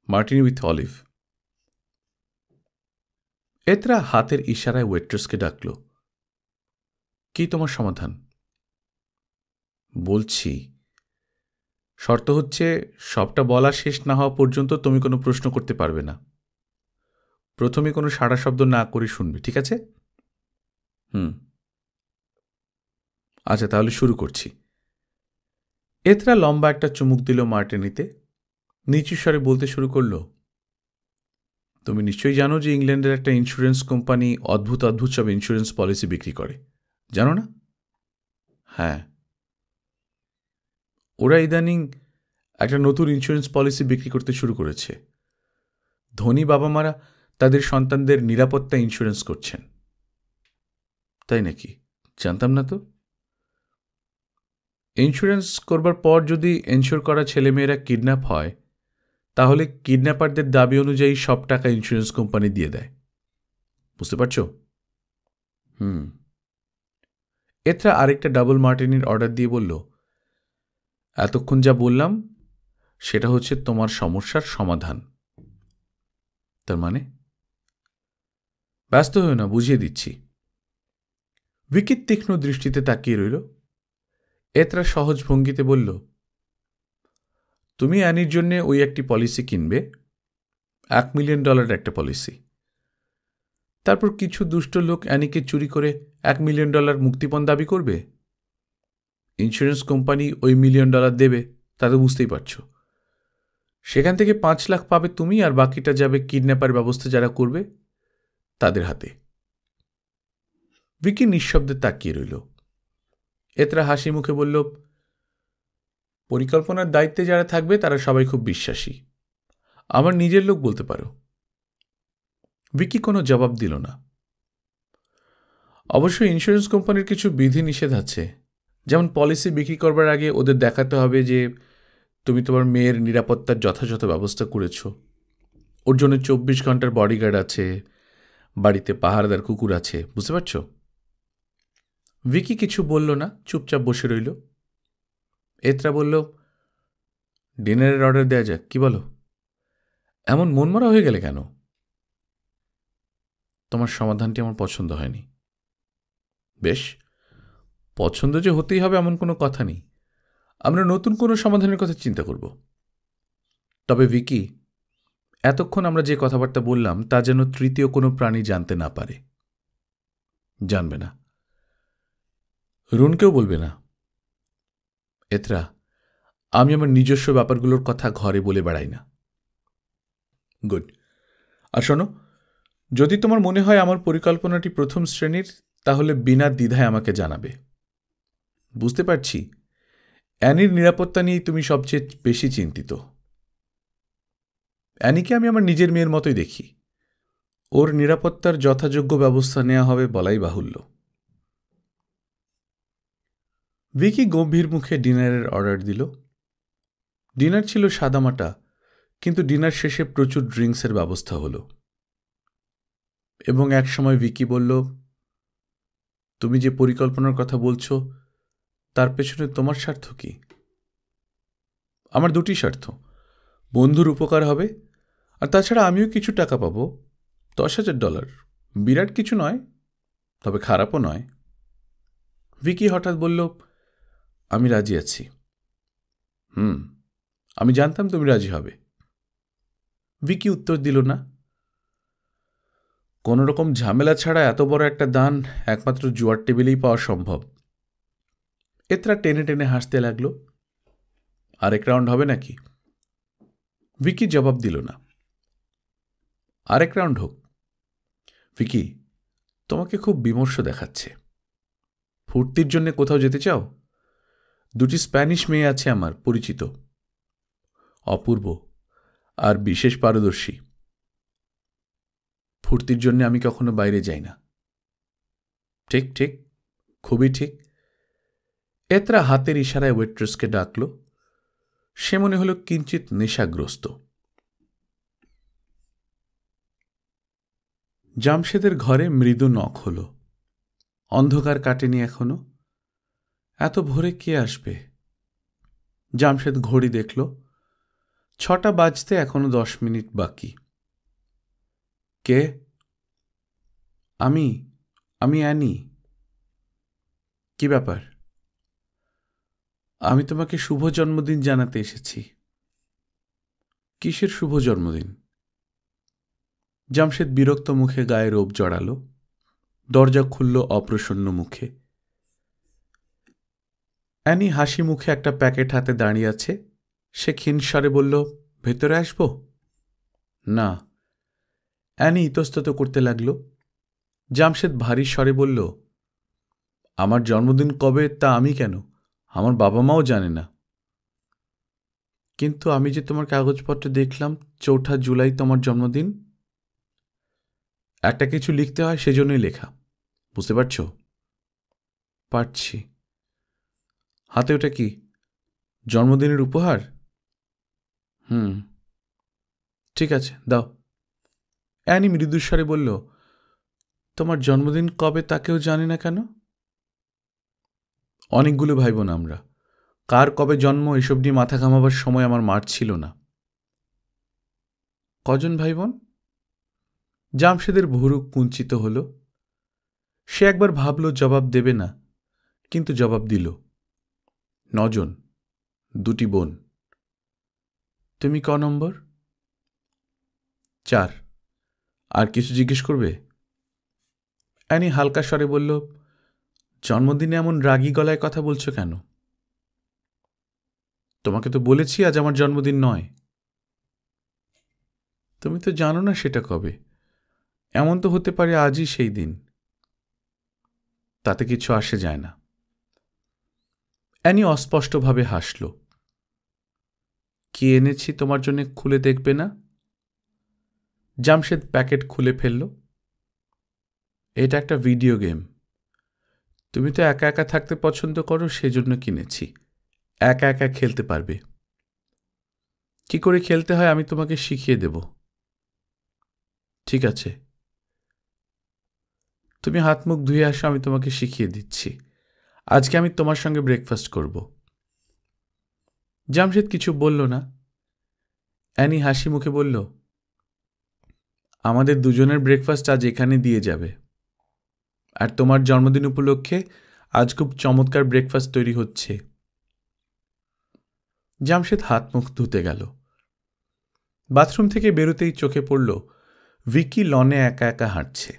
মার্টিনি উইথ অলিভ। এতরা হাতের ইশারায় ওয়েট্রেসকে ডাকল। কি তোমার সমাধান? বলছি, শর্ত হচ্ছে সবটা বলা শেষ না হওয়া পর্যন্ত তুমি কোনো প্রশ্ন করতে পারবে না। প্রথমে কোনো সাড়া শব্দ না করে শুনবে, ঠিক আছে? আচ্ছা, তাহলে শুরু করছি। এতরা লম্বা একটা চুমুক দিল মার্টিনিতে, নিচু স্বরে বলতে শুরু করল, তুমি নিশ্চয়ই জানো যে ইংল্যান্ডের একটা ইন্স্যুরেন্স কোম্পানি অদ্ভুত অদ্ভুত সব ইন্স্যুরেন্স পলিসি বিক্রি করে, জানো না? হ্যাঁ, ওরা ইদানিং একটা নতুন ইন্স্যুরেন্স পলিসি বিক্রি করতে শুরু করেছে। ধনী বাবা মারা তাদের সন্তানদের নিরাপত্তা ইন্স্যুরেন্স করছেন। তাই নাকি? জানতাম না তো। ইন্স্যুরেন্স করবার পর যদি ইনশিওর করা ছেলেমেয়েরা কিডন্যাপ হয়, তাহলে কিডন্যাপারদের দাবি অনুযায়ী সব টাকা ইন্স্যুরেন্স কোম্পানি দিয়ে দেয়। বুঝতে পারছ? এতরা আরেকটা ডাবল মার্টিনির অর্ডার দিয়ে বলল, এতক্ষণ যা বললাম সেটা হচ্ছে তোমার সমস্যার সমাধান। তার মানে? ব্যস্ত হও না, বুঝিয়ে দিচ্ছি। ভিকির তীক্ষ্ণ দৃষ্টিতে তাকিয়ে রইল। এতরা সহজ ভঙ্গিতে বলল, তুমি অ্যানির জন্যে ওই একটি পলিসি কিনবে, $1 মিলিয়ন একটা পলিসি। তারপর কিছু দুষ্ট লোক অ্যানিকে চুরি করে $1 মিলিয়ন মুক্তিপণ দাবি করবে। ইন্স্যুরেন্স কোম্পানি ওই $1 মিলিয়ন দেবে, তা তো বুঝতেই পারছ। সেখান থেকে 5 লাখ পাবে তুমি, আর বাকিটা যাবে কিডন্যাপার ব্যবস্থা যারা করবে তাদের হাতে। ভিকি নিঃশব্দে তাকিয়ে রইল। এতরা হাসি মুখে বলল, পরিকল্পনার দায়িত্বে যারা থাকবে তারা সবাই খুব বিশ্বাসী, আমার নিজের লোক বলতে পারো। ভিকি কোনো জবাব দিল না। অবশ্যই ইন্স্যুরেন্স কোম্পানির কিছু বিধি নিষেধ আছে, যেমন পলিসি বিক্রি করবার আগে ওদের দেখাতে হবে যে তুমি তোমার মেয়ের নিরাপত্তার যথাযথ ব্যবস্থা করেছ, ওর জন্য 24 ঘন্টার বডিগার্ড আছে, বাড়িতে পাহারাদার কুকুর আছে। বুঝতে পারছ? ভিকি কিছু বলল না, চুপচাপ বসে রইল। এতরা বলল, ডিনারের অর্ডার দেয়া যাক, কি বলো? এমন মনমরা হয়ে গেলে কেন? তোমার সমাধানটি আমার পছন্দ হয়নি। বেশ, পছন্দ যে হতেই হবে এমন কোনো কথা নেই, আমরা নতুন কোনো সমাধানের কথা চিন্তা করব। তবে ভিকি, এতক্ষণ আমরা যে কথাবার্তা বললাম তা যেন তৃতীয় কোনো প্রাণী জানতে না পারে। জানবে না, রুনকেও বলবে না। এতরা, আমি আমার নিজস্ব ব্যাপারগুলোর কথা ঘরে বলে বেড়াই না। গুড। আর শোনো, যদি তোমার মনে হয় আমার পরিকল্পনাটি প্রথম শ্রেণীর, তাহলে বিনা দ্বিধায় আমাকে জানাবে। বুঝতে পারছি অ্যানির নিরাপত্তা নিয়েই তুমি সবচেয়ে বেশি চিন্তিত। অ্যানিকে আমি আমার নিজের মেয়ের মতোই দেখি। ওর নিরাপত্তার যথাযোগ্য ব্যবস্থা নেওয়া হবে বলাই বাহুল্য। ভিকি গম্ভীর মুখে ডিনারের অর্ডার দিল। ডিনার ছিল সাদামাটা, কিন্তু ডিনার শেষে প্রচুর ড্রিঙ্কসের ব্যবস্থা হলো। এবং একসময় ভিকি বলল, তুমি যে পরিকল্পনার কথা বলছো তার পেছনে তোমার স্বার্থ কি? আমার দুটি স্বার্থ, বন্ধুর উপকার হবে, আর তাছাড়া আমিও কিছু টাকা পাবো। $10,000, বিরাট কিছু নয়, তবে খারাপও নয়। ভিকি হঠাৎ বলল, আমি রাজি আছি। আমি জানতাম তুমি রাজি হবে। ভিকি উত্তর দিল না। কোনো রকম ঝামেলা ছাড়া এত বড় একটা দান একমাত্র জুয়ার টেবিলেই পাওয়া সম্ভব। এতরা টেনে টেনে হাসতে লাগলো। আরেক রাউন্ড হবে নাকি? ভিকি জবাব দিল না। আরেক রাউন্ড হোক। ভিকি, তোমাকে খুব বিমর্ষ দেখাচ্ছে। ফুর্তির জন্য কোথাও যেতে চাও? দুটি স্প্যানিশ মেয়ে আছে আমার পরিচিত, অপূর্ব আর বিশেষ পারদর্শী। ফুর্তির জন্য আমি কখনো বাইরে যাই না। ঠিক ঠিক, খুবই ঠিক। এতরা হাতের ইশারায় ওয়েট্রেসকে ডাকল। সে মনে হলো কিঞ্চিত নেশাগ্রস্ত। জামশেদের ঘরে মৃদু নখ হল। অন্ধকার কাটেনি এখনো। এত ভোরে কে আসবে? জামশেদ ঘড়ি দেখল। 6টা বাজতে এখনো 10 মিনিট বাকি। কে? আমি অ্যানি। কি ব্যাপার? আমি তোমাকে শুভ জন্মদিন জানাতে এসেছি। কিসের শুভ জন্মদিন? জামশেদ বিরক্ত মুখে গায়ে রোব জড়াল। দরজা খুলল অপ্রসন্ন মুখে। অ্যানি হাসি মুখে একটা প্যাকেট হাতে দাঁড়িয়ে আছে। সে ক্ষীণস্বরে বলল, ভেতরে আসব? না। অ্যানি ইতস্তত করতে লাগল। জামশেদ ভারী স্বরে বলল, আমার জন্মদিন কবে তা আমি কেন, আমার বাবা মাও জানে না। কিন্তু আমি যে তোমার কাগজপত্রে দেখলাম 4 জুলাই তোমার জন্মদিন। একটা কিছু লিখতে হয়, সেজন্যই লেখা। বুঝতে পারছ? পারছি। হাতে ওটা কি, জন্মদিনের উপহার? ঠিক আছে, দাও। অ্যানি মৃদুস্বরে বলল, তোমার জন্মদিন কবে তা কেউ জানে না কেন? অনেকগুলো ভাই বোন আমরা, কার কবে জন্ম এসব নিয়ে মাথা ঘামাবার সময় আমার মার ছিল না। কজন ভাই বোন? জামশেদের ভুরু কুঞ্চিত হল। সে একবার ভাবল জবাব দেবে না, কিন্তু জবাব দিল, 9 জন, 2টি বোন। তুমি ক নম্বর? 4। আর কিছু জিজ্ঞেস করবে? অ্যানি হালকা স্বরে বলল, জন্মদিনে এমন রাগী গলায় কথা বলছো কেন? তোমাকে তো বলেছি আজ আমার জন্মদিন নয়। তুমি তো জানো না সেটা কবে। এমন তো হতে পারে আজই সেই দিন। তাতে কিছু আসে যায় না। অ্যানি অস্পষ্টভাবে হাসল। কি এনেছি তোমার জন্য খুলে দেখবে না? জামশেদ প্যাকেট খুলে ফেলল। এটা একটা ভিডিও গেম। তুমি তো একা একা থাকতে পছন্দ করো, সেজন্য কিনেছি। একা একা খেলতে পারবে। কি করে খেলতে হয় আমি তোমাকে শিখিয়ে দেব। ঠিক আছে, তুমি হাত মুখ ধুয়ে আসো, আমি তোমাকে শিখিয়ে দিচ্ছি। আজকে আমি তোমার সঙ্গে ব্রেকফাস্ট করব। জামশেদ কিছু বলল না। অ্যানি হাসি মুখে বলল, আমাদের দুজনের ব্রেকফাস্ট আজ এখানে দিয়ে যাবে। আর তোমার জন্মদিন উপলক্ষে আজ খুব চমৎকার ব্রেকফাস্ট তৈরি হচ্ছে। জামশেদ হাত মুখ ধুতে গেল। বাথরুম থেকে বেরোতেই চোখে পড়ল ভিকি লনে একা একা হাঁটছে।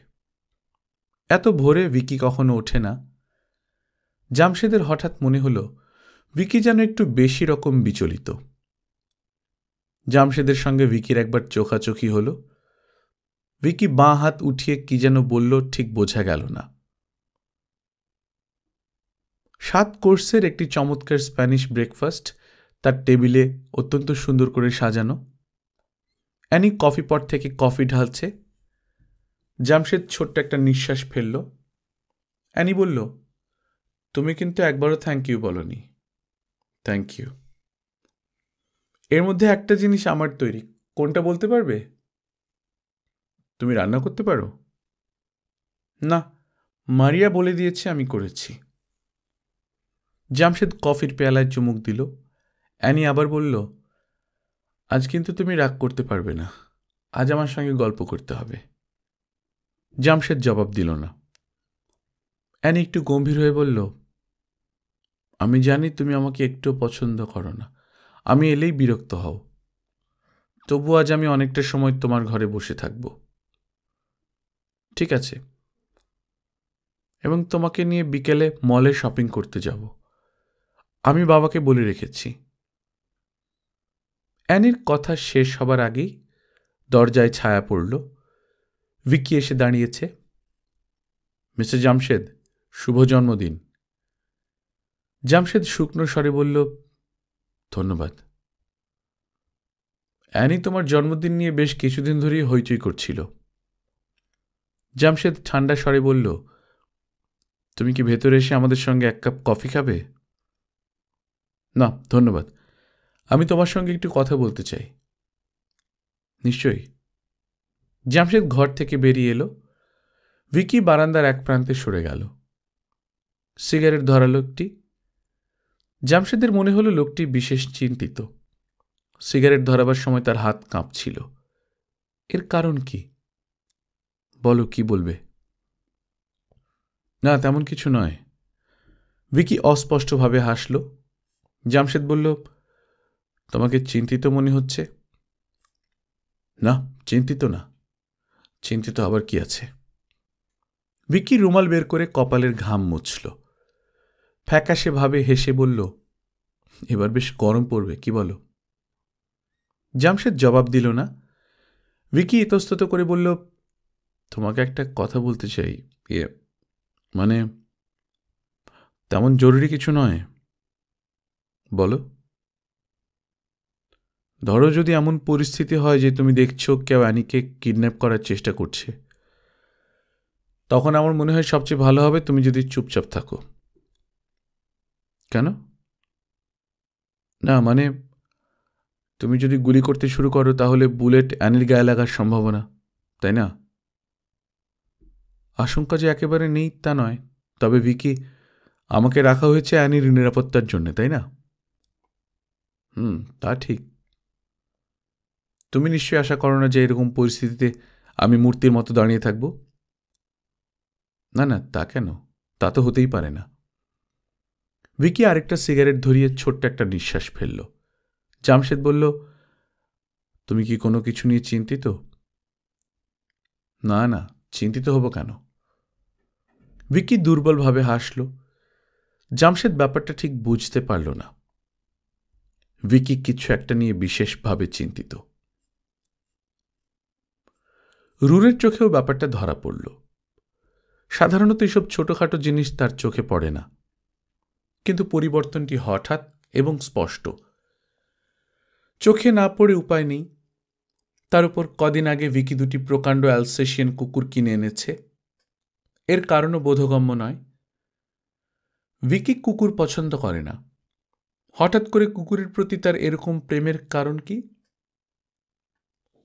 এত ভোরে ভিকি কখনো ওঠে না। জামশেদের হঠাৎ মনে হল ভিকি যেন একটু বেশি রকম বিচলিত। জামশেদের সঙ্গে ভিকির একবার চোখাচোখি হল। ভিকি বাঁ হাত উঠিয়ে কি যেন বলল, ঠিক বোঝা গেল না। 7 কোর্সের একটি চমৎকার স্প্যানিশ ব্রেকফাস্ট তার টেবিলে অত্যন্ত সুন্দর করে সাজানো। অ্যানি কফি পট থেকে কফি ঢালছে। জামশেদ ছোট্ট একটা নিঃশ্বাস ফেলল। অ্যানি বলল, তুমি কিন্তু একবারও থ্যাংক ইউ বলনি। Thank you. এর মধ্যে একটা জিনিস আমার তৈরি, কোনটা বলতে পারবে? তুমি রান্না করতে পারো? না, মারিয়া বলে দিয়েছে, আমি করেছি। জামশেদ কফির পেয়ালায় চুমুক দিল। অ্যানি আবার বলল, আজ কিন্তু তুমি রাগ করতে পারবে না, আজ আমার সঙ্গে গল্প করতে হবে। জামশেদ জবাব দিল না। অ্যানি একটু গম্ভীর হয়ে বলল, আমি জানি তুমি আমাকে একটুও পছন্দ করো না, আমি এলেই বিরক্ত হও, তবু আজ আমি অনেকটা সময় তোমার ঘরে বসে থাকব। ঠিক আছে, এবং তোমাকে নিয়ে বিকেলে মলে শপিং করতে যাব। আমি বাবাকে বলে রেখেছি। অ্যানির কথা শেষ হবার আগেই দরজায় ছায়া পড়ল। ভিকি এসে দাঁড়িয়েছে। মিস্টার জামশেদ, শুভ জন্মদিন। জামশেদ শুকনো স্বরে বলল, ধন্যবাদ। অ্যানি তোমার জন্মদিন নিয়ে বেশ কিছুদিন ধরেই হইচই করছিল। জামশেদ ঠান্ডা স্বরে বলল, তুমি কি ভেতরে এসে আমাদের সঙ্গে এক কাপ কফি খাবে? না ধন্যবাদ, আমি তোমার সঙ্গে একটু কথা বলতে চাই। নিশ্চয়ই। জামশেদ ঘর থেকে বেরিয়ে এলো। ভিকি বারান্দার এক প্রান্তে সরে গেল। সিগারেট ধরা লোকটি। জামশেদের মনে হলো লোকটি বিশেষ চিন্তিত। সিগারেট ধরাবার সময় তার হাত কাঁপছিল। এর কারণ কি? বলো, কি বলবে? না, তেমন কিছু নয়। ভিকি অস্পষ্টভাবে হাসল। জামশেদ বলল, তোমাকে চিন্তিত মনে হচ্ছে? না, চিন্তিত না। চিন্তিত আবার কি আছে? ভিকি রুমাল বের করে কপালের ঘাম মুছল। ফ্যাকাশে ভাবে হেসে বলল, এবার বেশ গরম পড়বে, কি বলো? জামশেদ জবাব দিল না। ভিকি ইতস্তত করে বলল, তোমাকে একটা কথা বলতে চাই। মানে তেমন জরুরি কিছু নয়। বলো। ধরো যদি এমন পরিস্থিতি হয় যে তুমি দেখছো কেউ অ্যানিকে কিডন্যাপ করার চেষ্টা করছে, তখন আমার মনে হয় সবচেয়ে ভালো হবে তুমি যদি চুপচাপ থাকো। কেন? না মানে, তুমি যদি গুলি করতে শুরু করো তাহলে বুলেট অ্যানির গায়ে লাগার সম্ভাবনা, তাই না? আশঙ্কা যে একেবারে নেই তা নয়, তবে ভিকি, আমাকে রাখা হয়েছে অ্যানির নিরাপত্তার জন্য, তাই না? তা ঠিক। তুমি নিশ্চয়ই আশা করো না যে এরকম পরিস্থিতিতে আমি মূর্তির মতো দাঁড়িয়ে থাকব? না না, তা কেন? তা তো হতেই পারে না। ভিকি আরেকটা সিগারেট ধরিয়ে ছোট্ট একটা নিঃশ্বাস ফেলল। জামশেদ বলল, তুমি কি কোনো কিছু নিয়ে চিন্তিত? না না, চিন্তিত হব কেন? ভিকি দুর্বলভাবে হাসল। জামশেদ ব্যাপারটা ঠিক বুঝতে পারল না। ভিকি কিছু একটা নিয়ে বিশেষভাবে চিন্তিত। রুনের চোখেও ব্যাপারটা ধরা পড়ল। সাধারণত এসব ছোটখাটো জিনিস তার চোখে পড়ে না, কিন্তু পরিবর্তনটি হঠাৎ এবং স্পষ্ট। চোখে না পড়ে উপায় নেই। তার উপর কদিন আগে ভিকি দুটি প্রকাণ্ড অ্যালসেশিয়ান কুকুর কিনে এনেছে। এর কারণও বোধগম্য নয়। ভিকি কুকুর পছন্দ করে না। হঠাৎ করে কুকুরের প্রতি তার এরকম প্রেমের কারণ কি?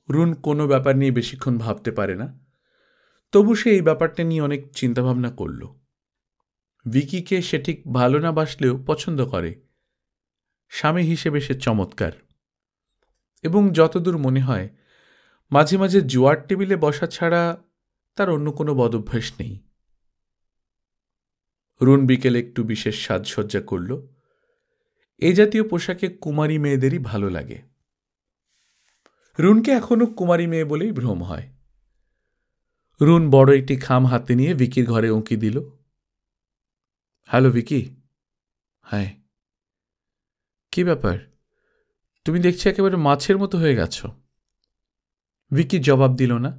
রুন কোনো ব্যাপার নিয়ে বেশিক্ষণ ভাবতে পারে না, তবু সে এই ব্যাপারটা নিয়ে অনেক চিন্তাভাবনা করল। ভিকিকে সে ঠিক ভালো না বাসলেও পছন্দ করে। স্বামী হিসেবে সে চমৎকার, এবং যতদূর মনে হয় মাঝে মাঝে জুয়ার টেবিলে বসা ছাড়া তার অন্য কোনো বদভ্যাস নেই। রুন বিকেলে একটু বিশেষ সাজসজ্জা করল। এই জাতীয় পোশাকে কুমারী মেয়েদেরই ভালো লাগে। রুনকে এখনো কুমারী মেয়ে বলেই ভ্রম হয়। রুন বড় একটি খাম হাতে নিয়ে ভিকির ঘরে উঁকি দিল। হ্যালো ভিকি। হায়, কি ব্যাপার? তুমি দেখছি একেবারে মাছের মতো হয়ে গেছ। ভিকি জবাব দিল না।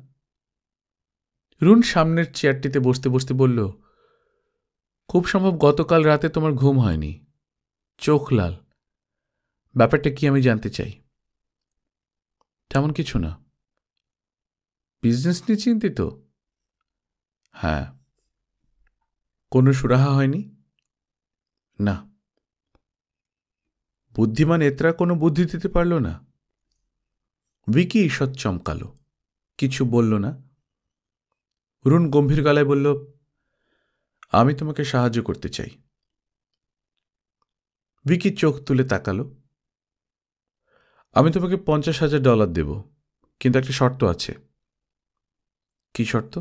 রুন সামনের চেয়ারটিতে বসতে বসতে বলল, খুব সম্ভব গতকাল রাতে তোমার ঘুম হয়নি, চোখ লাল। ব্যাপারটা কি আমি জানতে চাই। তেমন কিছু না। বিজনেস নিয়ে চিন্তিত? হ্যাঁ। কোনো সুরাহা হয়নি? না। বুদ্ধিমান এতরা কোনো বুদ্ধি দিতে পারল না? ভিকি ঈষৎ চমকালো, কিছু বলল না। রুন গম্ভীর গলায় বলল, আমি তোমাকে সাহায্য করতে চাই। ভিকি চোখ তুলে তাকালো। আমি তোমাকে $50,000 দেব, কিন্তু একটা শর্ত আছে। কি শর্ত?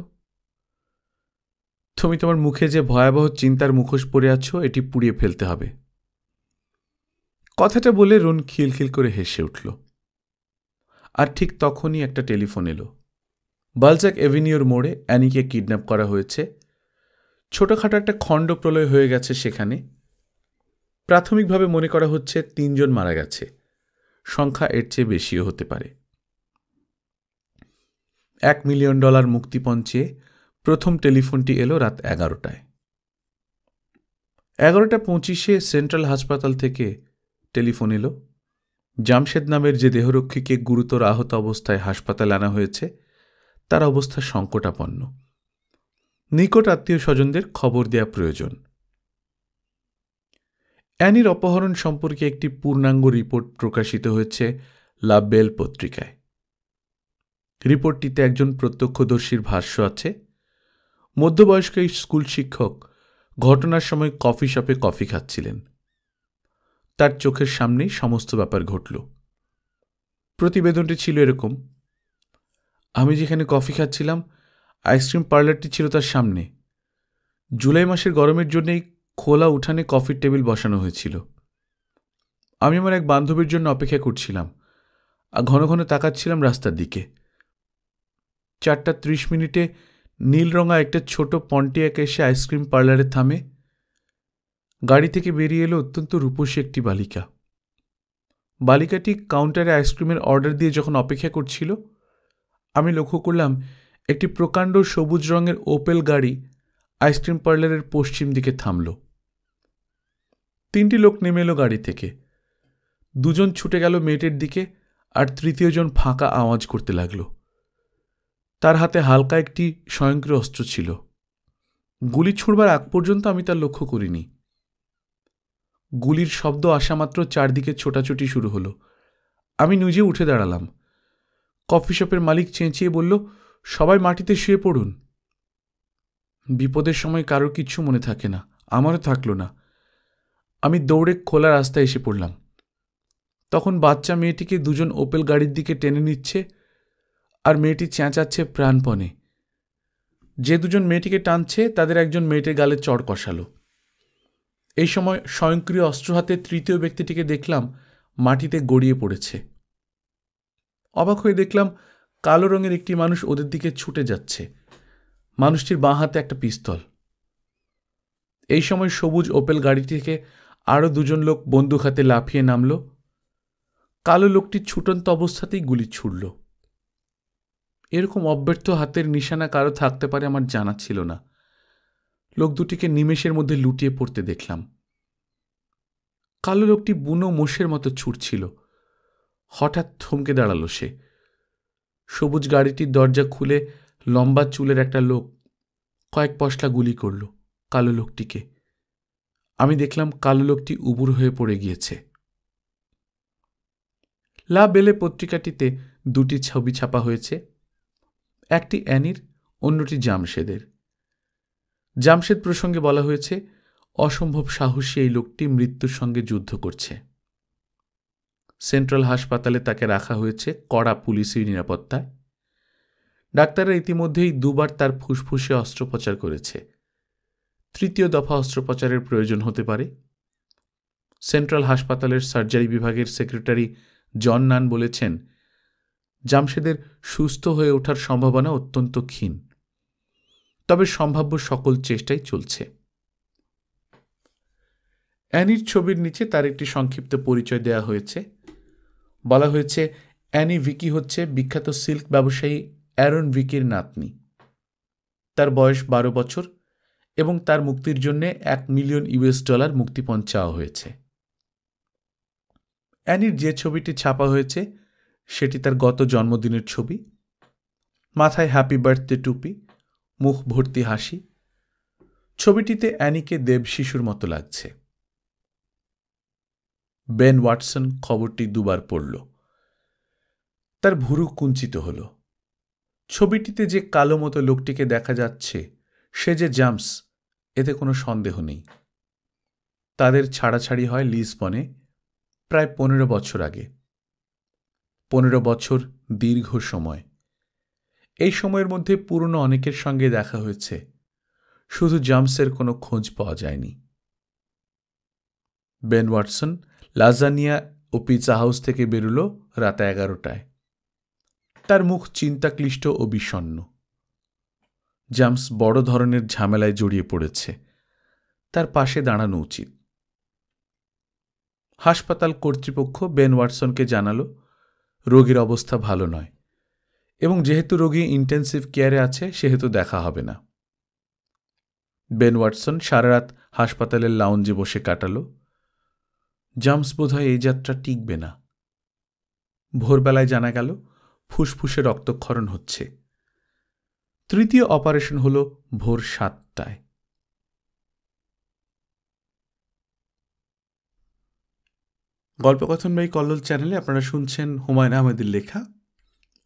তুমি তোমার মুখে যে ভয়াবহ চিন্তার মুখোশ পরে আছো এটি পুড়িয়ে ফেলতে হবে। কথাটা বলে রুন খিলখিল করে হেসে উঠল। আর ঠিক তখনই একটা টেলিফোন এলো। বালজাক এভিনিউর মোড়ে অ্যানিকে কিডন্যাপ করা হয়েছে। ছোটখাটো একটা খণ্ড প্রলয় হয়ে গেছে সেখানে। প্রাথমিকভাবে মনে করা হচ্ছে 3 জন মারা গেছে, সংখ্যা এর চেয়ে বেশিও হতে পারে। $1 মিলিয়ন মুক্তিপণ চেয়ে প্রথম টেলিফোনটি এলো রাত 11টায়। 11:25 সেন্ট্রাল হাসপাতাল থেকে টেলিফোন এলো। জামশেদ নামের যে দেহরক্ষীকে গুরুতর আহত অবস্থায় হাসপাতালে আনা হয়েছে তার অবস্থা সংকটাপন্ন। নিকট আত্মীয় স্বজনদের খবর দেয়া প্রয়োজন। অ্যানির অপহরণ সম্পর্কে একটি পূর্ণাঙ্গ রিপোর্ট প্রকাশিত হয়েছে লা বেল পত্রিকায়। রিপোর্টটিতে একজন প্রত্যক্ষদর্শীর ভাষ্য আছে। মধ্যবয়স্ক এই স্কুল শিক্ষক ঘটনার সময় কফি শপে কফি খাচ্ছিলেন। তার চোখের সামনেই সমস্ত ব্যাপার ঘটল। প্রতিবেদনটি ছিল এরকম: আমি যেখানে কফি খাচ্ছিলাম আইসক্রিম পার্লারটি ছিল তার সামনে। জুলাই মাসের গরমের জন্যই খোলা উঠানে কফির টেবিল বসানো হয়েছিল। আমি আমার এক বান্ধবীর জন্য অপেক্ষা করছিলাম আর ঘন ঘন তাকাচ্ছিলাম রাস্তার দিকে। 4:30 নীলরঙা একটা ছোট পন্টিয়াক এসে আইসক্রিম পার্লারে থামে। গাড়ি থেকে বেরিয়ে এলো অত্যন্ত রূপসী একটি বালিকা। বালিকাটি কাউন্টারে আইসক্রিমের অর্ডার দিয়ে যখন অপেক্ষা করছিল, আমি লক্ষ্য করলাম একটি প্রকাণ্ড সবুজ রঙের ওপেল গাড়ি আইসক্রিম পার্লারের পশ্চিম দিকে থামল। 3টি লোক নেমে এলো গাড়ি থেকে। 2 জন ছুটে গেল মেয়েটির দিকে, আর 3য় জন ফাঁকা আওয়াজ করতে লাগল। তার হাতে হালকা একটি স্বয়ংক্রিয় অস্ত্র ছিল। গুলি ছুড়বার আগ পর্যন্ত আমি তার লক্ষ্য করিনি। গুলির শব্দ আসা মাত্র চারদিকে ছোটাছুটি শুরু হলো। আমি নিজে উঠে দাঁড়ালাম। কফি শপের মালিক চেঁচিয়ে বলল, সবাই মাটিতে শুয়ে পড়ুন। বিপদের সময় কারোর কিচ্ছু মনে থাকে না, আমারও থাকলো না। আমি দৌড়ে খোলা রাস্তায় এসে পড়লাম। তখন বাচ্চা মেয়েটিকে 2 জন ওপেল গাড়ির দিকে টেনে নিচ্ছে, আর মেয়েটি চেঁচাচ্ছে প্রাণপণে। যে 2 জন মেয়েটিকে টানছে তাদের একজন মেয়েটির গালে চড় কষালো। এই সময় স্বয়ংক্রিয় অস্ত্র হাতে 3য় ব্যক্তিটিকে দেখলাম মাটিতে গড়িয়ে পড়েছে। অবাক হয়ে দেখলাম কালো রঙের একটি মানুষ ওদের দিকে ছুটে যাচ্ছে। মানুষটির বাঁ হাতে একটা পিস্তল। এই সময় সবুজ ওপেল গাড়ি থেকে আরও 2 জন লোক বন্দুক হাতে লাফিয়ে নামল। কালো লোকটি ছুটন্ত অবস্থাতেই গুলি ছুড়ল। এরকম অব্যর্থ হাতের নিশানা কারো থাকতে পারে আমার জানা ছিল না। লোক দুটিকে নিমেষের মধ্যে লুটিয়ে পড়তে দেখলাম। কালো লোকটি বুনো মোষের মতো ছুটছিল। হঠাৎ থমকে দাঁড়ালো সে। সবুজ গাড়িটির দরজা খুলে লম্বা চুলের একটা লোক কয়েক পশলা গুলি করল কালো লোকটিকে। আমি দেখলাম কালো লোকটি উবুর হয়ে পড়ে গিয়েছে। লা বেলে পত্রিকাটিতে 2টি ছবি ছাপা হয়েছে, একটি অ্যানির, অন্যটি জামশেদের। জামশেদ প্রসঙ্গে বলা হয়েছে, অসম্ভব সাহসী এই লোকটি মৃত্যুর সঙ্গে যুদ্ধ করছে। সেন্ট্রাল হাসপাতালে তাকে রাখা হয়েছে কড়া পুলিশি নিরাপত্তায়। ডাক্তাররা ইতিমধ্যেই 2 বার তার ফুসফুসে অস্ত্রোপচার করেছে। 3য় দফা অস্ত্রোপচারের প্রয়োজন হতে পারে। সেন্ট্রাল হাসপাতালের সার্জারি বিভাগের সেক্রেটারি জন নান বলেছেন, জামশেদের সুস্থ হয়ে ওঠার সম্ভাবনা অত্যন্ত ক্ষীণ, তবে সম্ভাব্য সকল চেষ্টাই চলছে। অ্যানির ছবির নিচে তার একটি সংক্ষিপ্ত পরিচয় দেওয়া হয়েছে। বলা হয়েছে, অ্যানি ভিকি হচ্ছে বিখ্যাত সিল্ক ব্যবসায়ী অ্যারন ভিকির নাতনি। তার বয়স 12 বছর এবং তার মুক্তির জন্য $1 মিলিয়ন মুক্তিপণ চাওয়া হয়েছে। অ্যানির যে ছবিটি ছাপা হয়েছে সেটি তার গত জন্মদিনের ছবি। মাথায় হ্যাপি বার্থডে টুপি, মুখ ভর্তি হাসি। ছবিটিতে অ্যানিকে দেবশিশুর মতো লাগছে। বেন ওয়াটসন খবরটি দুবার পড়ল। তার ভুরু কুঞ্চিত হল। ছবিটিতে যে কালো মতো লোকটিকে দেখা যাচ্ছে সে যে জামস, এতে কোনো সন্দেহ নেই। তাদের ছাড়াছাড়ি হয় লিসবনে প্রায় 15 বছর আগে। 15 বছর দীর্ঘ সময়। এই সময়ের মধ্যে পুরনো অনেকের সঙ্গে দেখা হয়েছে, শুধু জামসের কোনো খোঁজ পাওয়া যায়নি। বেন ওয়াটসন লাজানিয়া ও পিৎজা হাউস থেকে বেরুল রাত 11টায়। তার মুখ চিন্তাক্লিষ্ট ও বিষণ্ণ। জামস বড় ধরনের ঝামেলায় জড়িয়ে পড়েছে, তার পাশে দাঁড়ানো উচিত। হাসপাতাল কর্তৃপক্ষ বেন ওয়াটসনকে জানালো রোগীর অবস্থা ভালো নয় এবং যেহেতু রোগী ইন্টেন্সিভ কেয়ারে আছে সেহেতু দেখা হবে না। বেন ওয়াটসন সারা রাত হাসপাতালের লাউঞ্জে বসে কাটালো। জামস বোধহয় এই যাত্রা টিকবে না। ভোরবেলায় জানা গেল ফুসফুসে রক্তক্ষরণ হচ্ছে। তৃতীয় অপারেশন হল ভোর 7টায়। গল্পকথন বাই কল্লোল চ্যানেলে আপনারা শুনছেন হুমায়ুন আহমেদের লেখা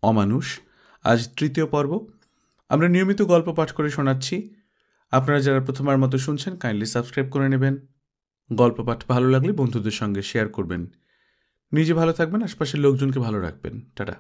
অমানুষ। আজ তৃতীয় পর্ব। আমরা নিয়মিত গল্প পাঠ করে শোনাচ্ছি। আপনারা যারা প্রথমবার মতো শুনছেন কাইন্ডলি সাবস্ক্রাইব করে নেবেন। গল্প পাঠ ভালো লাগলে বন্ধুদের সঙ্গে শেয়ার করবেন। নিজে ভালো থাকবেন, আশপাশের লোকজনকে ভালো রাখবেন। টাটা।